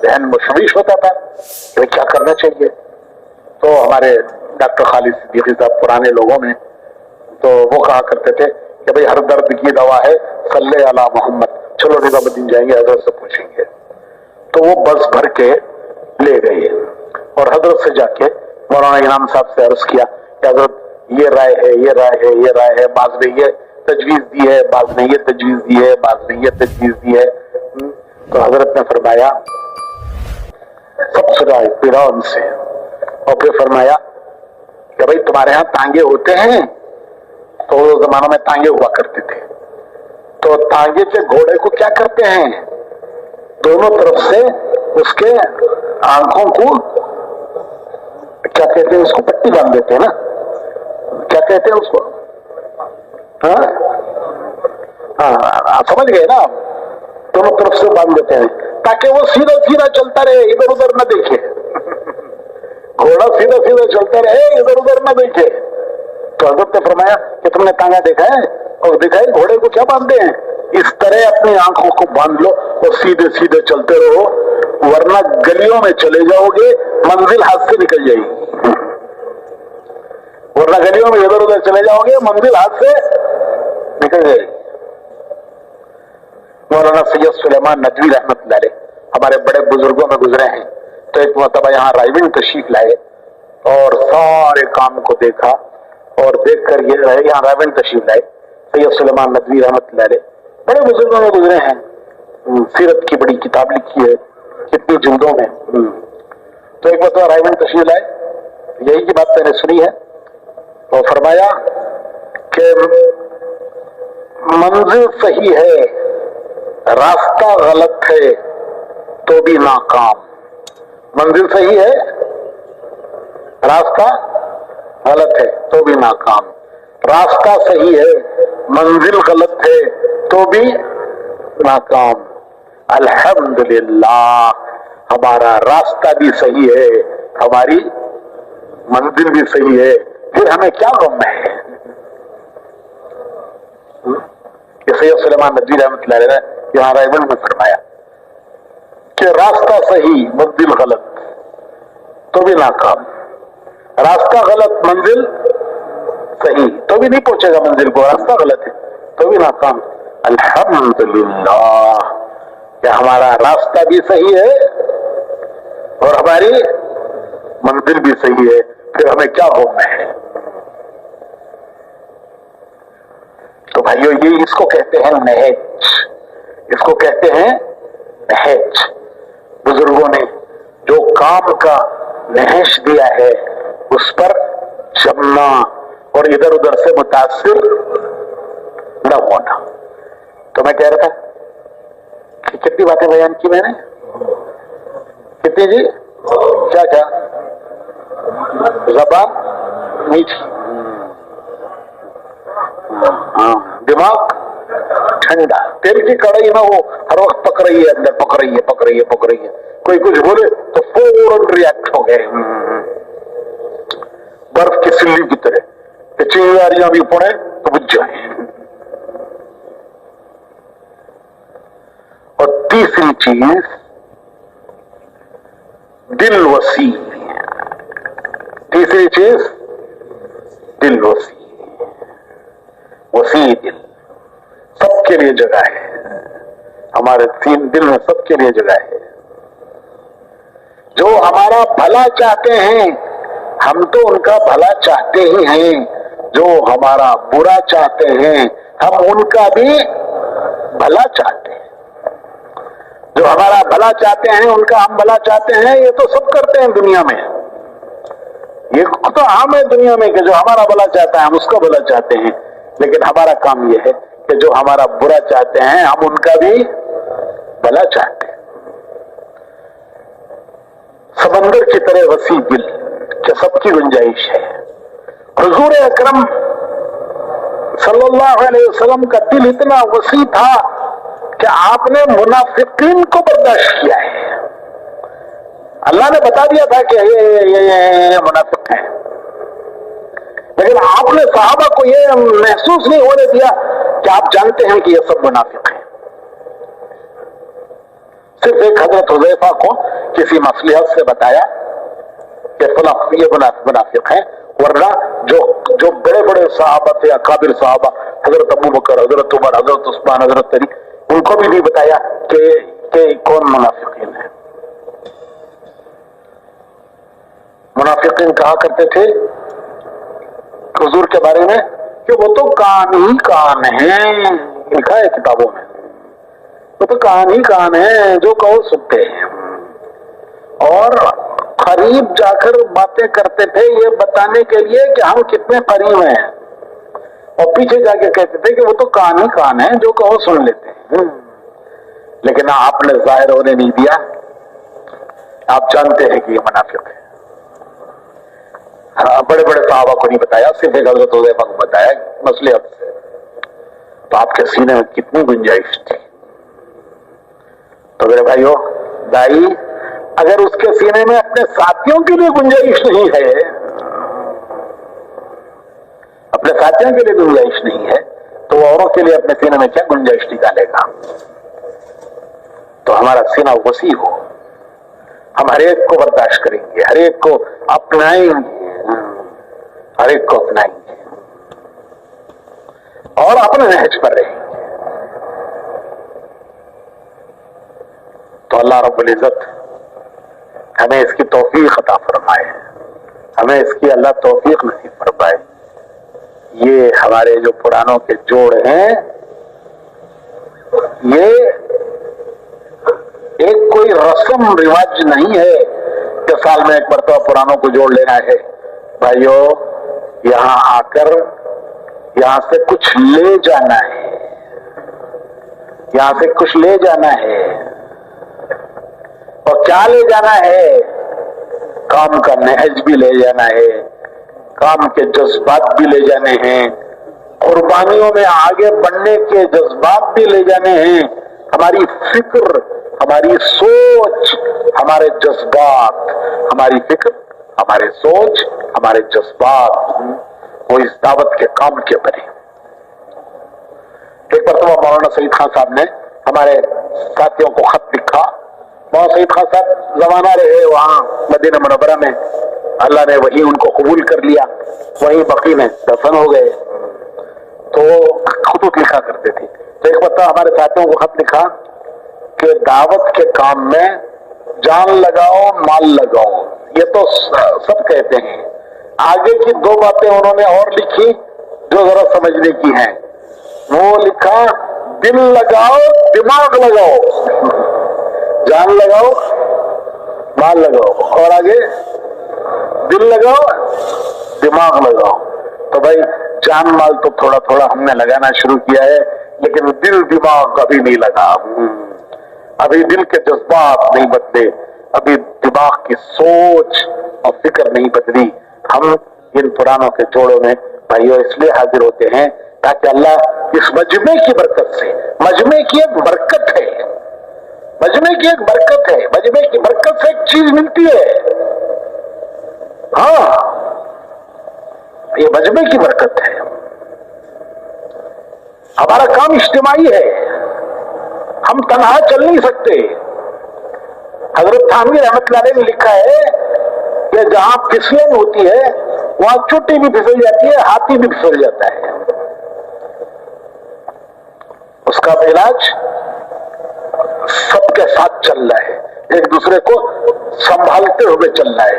ذہن مشوش ہوتا تھا کہ کیا کرنا چاہیے. تو ہمارے ڈاکٹر خالد صدیقی صاحب پرانے لوگوں میں تو وہ کہا کرتے تھے کہ بھئی ہر درد کی دوا ہے صلی علی محمد. چلو نظام الدین جائیں گے حضرت سے پوچھیں گے. تو وہ بس بھر کے لے گئے اور حضرت سے جا کے مولانا انعام صاحب سے عرض کیا کہ حضرت یہ رائے ہے، یہ رائے ہے، یہ رائے ہے، بعض نے یہ تجویز دی ہے، بعض نے یہ تجویز دی ہے، بعض نے یہ تجویز دی ہے. تو حضرت نے فرمایا سب سنا اطمینان سے، اور پھر فرمایا کہ بھائی تمہارے ہاں تانگے ہوتے ہیں؟ تو وہ زمانوں میں تانگے ہوا کرتے تھے. تو تانگے سے گھوڑے کو کیا کرتے ہیں؟ دونوں طرف سے اس کے آنکھوں کو کیا کہتے ہیں، اس کو پٹی باندھ دیتے ہیں نا، کیا کہتے ہیں اس کو؟ ہاں سمجھ گئے نا، دونوں طرف سے باندھ دیتے ہیں تاکہ وہ سیدھا سیدھا چلتا رہے، ادھر ادھر نہ دیکھے. گھوڑا سیدھا سیدھا چلتا رہے، ادھر ادھر نہ دیکھے. تو حضرت نے فرمایا کہ تم نے تانگا دیکھا ہے؟ اور دکھائے گھوڑے کو کیا باندھتے ہیں؟ اس طرح اپنی آنکھوں کو باندھ لو اور سیدھے سیدھے چلتے رہو، ورنہ گلیوں میں چلے جاؤ گے، منزل ہاتھ سے نکل جائے گی. ورنہ گلیوں میں ادھر ادھر چلے جاؤ گے، منزل ہاتھ سے نکل جائے گی. مولانا سید سلیمان ندوی رحمت اللہ علیہ ہمارے بڑے بزرگوں میں گزرے ہیں. تو ایک مرتبہ یہاں رائے تشریف لائے اور سارے کام کو دیکھا، اور دیکھ کر یہ رہے یہاں رائے تشریف لائے. سید سلیمان ندوی رحمت اللہ علیہ بڑے بزرگوں میں گزرے ہیں، سیرت کی بڑی کتاب لکھی ہے کتنی جلدوں میں. تو ایک مرتبہ رائے تشریف لائے، یہی کی بات میں نے سنی ہے. تو فرمایا کہ منزل صحیح ہے، راستہ غلط ہے تو بھی ناکام. منزل صحیح ہے، راستہ غلط ہے تو بھی ناکام. راستہ صحیح ہے، منزل غلط ہے تو بھی ناکام. الحمدللہ ہمارا راستہ بھی صحیح ہے، ہماری منزل بھی صحیح ہے، پھر ہمیں کیا غم ہے. کہ سید سلیمان ندوی رحمۃ اللہ علیہ نے یہاں رائے میں فرمایا کہ راستہ صحیح منزل غلط تو بھی ناکام. راستہ غلط منزل صحیح تو بھی نہیں پہنچے گا منزل کو، راستہ غلط ہے تو بھی ناکام. الحمدللہ کہ ہمارا راستہ بھی صحیح ہے اور ہماری منزل بھی صحیح ہے، پھر ہمیں کیا ہونا ہے. تو بھائیو یہ اس کو کہتے ہیں نہج، اس کو کہتے ہیں نہج. بزرگوں نے جو کام کا نہج دیا ہے اس پر جمنا اور ادھر ادھر سے متاثر نہ ہونا. تو میں کہہ رہا تھا کہ کتنی باتیں بیان کی میں نے، کتنی جی؟ کیا کیا؟ زبان میٹھی، ہاں دماغ ٹھنڈا. تیل کی کڑائی نہ ہو ہر وقت پک رہی ہے، اندر پک رہی ہے پک رہی ہے پک رہی ہے، کوئی کچھ بولے تو فوراً ریئیکٹ ہو گئے برف کی سلی کی طرح کہ چنگاریاں بھی پڑے تو بجھ جائیں. اور تیسری چیز دل وسیع. تیسری چیز دل وسیع. وسیع دل، سب کے لیے جگہ ہے. ہمارے تین دل میں سب کے لیے جگہ ہے. جو ہمارا بھلا چاہتے ہیں ہم تو ان کا بھلا چاہتے ہی ہیں، جو ہمارا برا چاہتے ہیں ہم ان کا بھی بھلا چاہتے ہیں. جو ہمارا بھلا چاہتے ہیں ان کا ہم بھلا چاہتے ہیں، یہ تو سب کرتے ہیں دنیا میں. یہ تو عام ہے دنیا میں کہ جو ہمارا بھلا چاہتا ہے ہم اس کا بھلا چاہتے ہیں. لیکن ہمارا کام یہ ہے کہ جو ہمارا برا چاہتے ہیں ہم ان کا بھی بھلا چاہتے ہیں. سمندر کی طرح وسیع دل کہ سب کی گنجائش ہے. حضور اکرم صلی اللہ علیہ وسلم کا دل اتنا وسیع تھا کہ آپ نے منافقین کو برداشت کیا ہے. اللہ نے بتا دیا تھا کہ یہ منافق ہیں، لیکن آپ نے صحابہ کو یہ محسوس نہیں ہونے دیا کہ آپ جانتے ہیں کہ یہ سب منافق ہیں۔ صرف ایک حضرت حذیفہ کو کسی مصلحت سے بتایا کہ فلاں یہ منافق ہیں، ورنہ جو بڑے بڑے صحابہ تھے، اکابر صحابہ، حضرت ابو بکر، حضرت عمر، حضرت عثمان، حضرت علی، ان کو بھی نہیں بتایا کہ کون منافقین ہے۔ منافقین کہا کرتے تھے حضور کے بارے میں کہ وہ تو کان ہی کان ہیں، لکھا ہے کتابوں میں، وہ تو کان ہی کان ہیں، جو کہو سنتے ہیں، اور قریب جا کر باتیں کرتے تھے یہ بتانے کے لیے کہ ہم کتنے قریب ہیں، اور پیچھے جا کے کہتے تھے کہ وہ تو کان ہی کان ہیں، جو کہو سن لیتے ہیں۔ لیکن آپ نے ظاہر ہونے نہیں دیا، آپ جانتے ہیں کہ یہ منافق ہے۔ بڑے بڑے صحابہ کو نہیں بتایا، صرف ایک حضرت حذیفہ کو بتایا مصلحت سے۔ تو آپ کے سینے میں کتنی گنجائش تھی۔ تو میرے بھائیو، دائی اگر اس کے سینے میں اپنے ساتھیوں کے لیے گنجائش نہیں ہے، اپنے ساتھیوں کے لیے گنجائش نہیں ہے، تو وہ اوروں کے لیے اپنے سینے میں کیا گنجائش نکالے گا؟ تو ہمارا سینہ وسیع ہو، ہم ہر ایک کو برداشت کریں گے، ہر ایک کو اپنائیں گے، ہر ایک کو اپنائیں گے اور اپنے نہج پر رہیں گے۔ تو اللہ رب العزت ہمیں اس کی توفیق عطا فرمائے، ہمیں اس کی اللہ توفیق نصیب فرمائے۔ یہ ہمارے جو پرانوں کے جوڑ ہیں، یہ ایک کوئی رسم رواج نہیں ہے کہ سال میں ایک مرتبہ پرانوں کو جوڑ لینا ہے۔ بھائیو، یہاں آ کر یہاں سے کچھ لے جانا ہے، یہاں سے کچھ لے جانا ہے، اور کیا لے جانا ہے؟ کام کا نہج بھی لے جانا ہے، کام کے جذبات بھی لے جانے ہیں، قربانیوں میں آگے بڑھنے کے جذبات بھی لے جانے ہیں، ہماری فکر، ہماری سوچ، ہمارے جذبات، ہماری فکر، ہمارے سوچ، ہمارے جذبات وہ اس دعوت کے کام کے بنے۔ ایک مرتبہ مولانا سعید خان صاحب نے ہمارے ساتھیوں کو خط لکھا۔ مولانا سعید خان صاحب زمانہ رہے وہاں مدینہ منورہ میں، اللہ نے وہی ان کو قبول کر لیا، وہی بقی میں دفن ہو گئے۔ تو خطوط لکھا کرتے تھے، تو ایک مرتبہ ہمارے ساتھیوں کو خط لکھا کہ دعوت کے کام میں جان لگاؤ، مال لگاؤ، یہ تو سب کہتے ہیں۔ آگے کی دو باتیں انہوں نے اور لکھی جو ذرا سمجھنے کی ہیں۔ وہ لکھا دل لگاؤ، دماغ لگاؤ، جان لگاؤ، مال لگاؤ، اور آگے دل لگاؤ، دماغ لگاؤ۔ تو بھائی جان مال تو تھوڑا تھوڑا ہم نے لگانا شروع کیا ہے، لیکن دل دماغ ابھی نہیں لگا، ابھی دل کے جذبات نہیں بدلے، ابھی دماغ کی سوچ اور فکر نہیں بدلی۔ ہم ان پرانوں کے جوڑوں میں بھائیوں اس لیے حاضر ہوتے ہیں تاکہ اللہ اس مجمع کی برکت سے، مجمع کی ایک برکت ہے، مجمع کی ایک برکت ہے، مجمع کی برکت سے ایک چیز ملتی ہے، ہاں یہ مجمع کی برکت ہے۔ ہمارا کام اجتماعی ہے، ہم تنہا چل نہیں سکتے۔ حضرت تھانوی رحمۃ اللہ علیہ نے لکھا ہے کہ جہاں پھسلن ہوتی ہے وہاں چوٹی بھی پھسل جاتی ہے، ہاتھی بھی پھسل جاتا ہے۔ اس کا علاج سب کے ساتھ چلنا ہے، ایک دوسرے کو سنبھالتے ہوئے چلنا ہے۔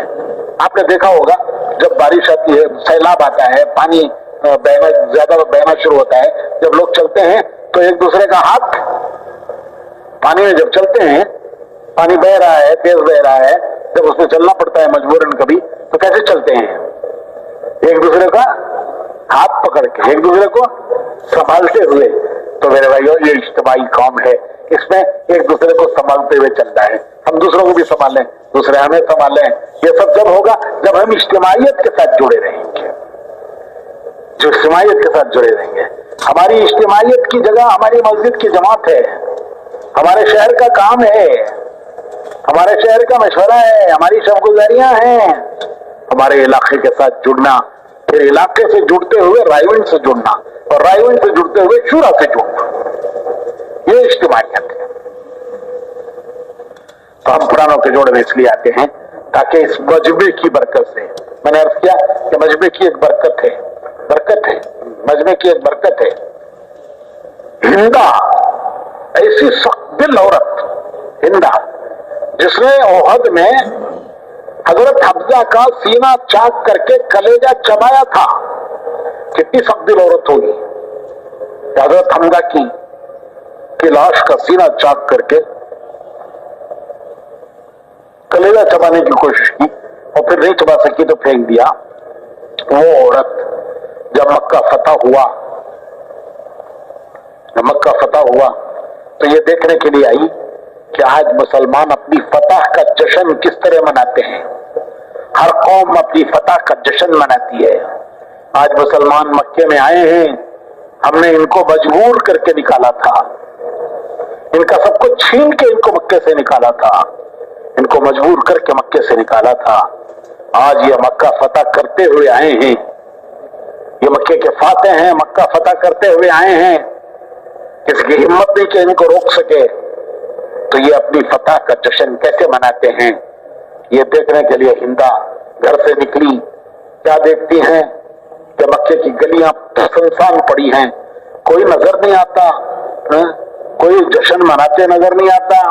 آپ نے دیکھا ہوگا جب بارش آتی ہے، سیلاب آتا ہے، پانی زیادہ بہنا شروع ہوتا ہے، جب لوگ چلتے ہیں تو ایک دوسرے کا ہاتھ پانی میں جب چلتے ہیں، پانی بہ رہا ہے، تیز بہ رہا ہے، جب اس میں چلنا پڑتا ہے مجبوراً کبھی، تو کیسے چلتے ہیں؟ ایک دوسرے کا ہاتھ پکڑ کے، ایک دوسرے کو سنبھالتے ہوئے۔ تو میرے بھائیو یہ اجتماعی کام ہے، اس میں ایک دوسرے کو سنبھالتے ہوئے چلنا ہے، ہم دوسروں کو بھی سنبھالیں، دوسرے ہمیں سنبھالیں۔ یہ سب جب ہوگا جب ہم اجتماعیت کے ساتھ جڑے رہیں گے، جو اجتماعیت کے ساتھ جڑے رہیں گے۔ ہماری اجتماعیت کی جگہ ہماری مسجد کی جماعت ہے، ہمارے شہر کا کام ہے، ہمارے شہر کا مشورہ ہے، ہماری شبگزاریاں ہیں، ہمارے علاقے کے ساتھ جڑنا، پھر علاقے سے جڑتے ہوئے رائیونٹ سے جڑنا، اور رائیونٹ سے جڑتے ہوئے شورا سے جڑنا، یہ اجتماعیت ہے۔ تو ہم پرانوں کے جوڑے میں اس لیے آتے ہیں تاکہ اس مجمع کی برکت سے، میں نے عرض کیا کہ مجمع کی ایک برکت ہے، مجمع کی ایک برکت ہے۔ ہندا ایسی سخت دل عورت، ہندا جس نے احد میں حضرت حمزہ کا سینہ چاک کر کے کلیجہ چبایا تھا، کتنی سخت دل عورت ہوگی کہ حضرت حمزہ کی لاش کا سینہ چاک کر کے کلیجہ چبانے کی کوشش کی اور پھر نہیں چبا سکی تو پھینک دیا۔ وہ عورت جب مکہ فتح ہوا تو یہ دیکھنے کے لیے آئی کہ آج مسلمان اپنی فتح کا جشن کس طرح مناتے ہیں۔ ہر قوم اپنی فتح کا جشن مناتی ہے۔ آج مسلمان مکے میں آئے ہیں، ہم نے ان کو مجبور کر کے نکالا تھا، ان کا سب کچھ چھین کے ان کو مکے سے نکالا تھا، ان کو مجبور کر کے مکے سے نکالا تھا۔ آج یہ مکہ فتح کرتے ہوئے آئے ہیں، یہ مکے کے فاتح ہیں، مکہ فتح کرتے ہوئے آئے ہیں، کسی کی ہمت نہیں کہ ان کو روک سکے۔ تو یہ اپنی فتح کا جشن کیسے مناتے ہیں، یہ دیکھنے کے لیے ہندا گھر سے نکلی۔ کیا دیکھتی ہیں کہ مکے کی گلیاں سنسان پڑی ہیں، کوئی نظر نہیں آتا، کوئی جشن مناتے نظر نہیں آتا۔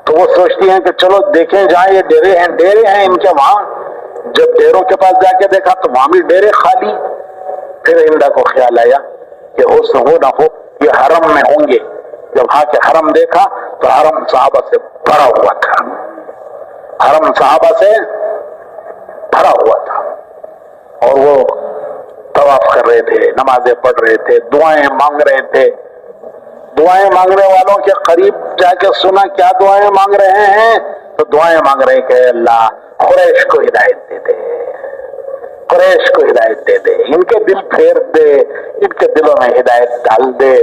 تو وہ سوچتی ہیں کہ چلو دیکھیں جائیں، یہ ڈیرے ہیں ان کے وہاں۔ جب ڈیروں کے پاس جا کے دیکھا تو وہاں بھی ڈیرے خالی۔ پھر ہندا کو خیال آیا کہ ہو نہ ہو یہ حرم میں ہوں گے۔ جب وہاں کے حرم دیکھا تو حرم صحابہ سے بھرا ہوا تھا، حرم صحابہ سے بھرا ہوا تھا، اور وہ طواف کر رہے تھے، نمازیں پڑھ رہے تھے، دعائیں مانگ رہے تھے۔ دعائیں مانگنے والوں کے قریب جا کے سنا کیا دعائیں مانگ رہے ہیں، تو دعائیں مانگ رہے ہیں کہ اللہ قریش کو ہدایت دے دے، قریش کو ہدایت دے دے، ان کے دل پھیر دے، ان کے دلوں میں ہدایت ڈال دے۔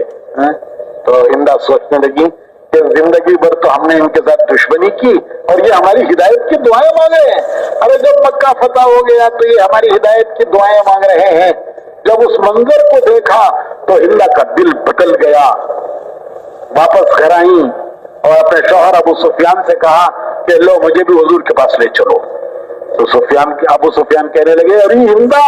تو ہندا سوچنے لگی کہ زندگی بھر تو ہم نے ان کے ساتھ دشمنی کی اور یہ ہماری ہدایت کی دعائیں مانگ رہے ہیں۔ ارے جب مکہ فتح ہو گیا تو یہ ہماری ہدایت کی دعائیں مانگ رہے ہیں۔ جب اس منظر کو دیکھا تو ہندا کا دل بدل گیا، واپس گھر آئیں اور اپنے شوہر ابو سفیان سے کہا کہ لو مجھے بھی حضور کے پاس لے چلو۔ تو ابو سفیان کہنے لگے ارے ہندا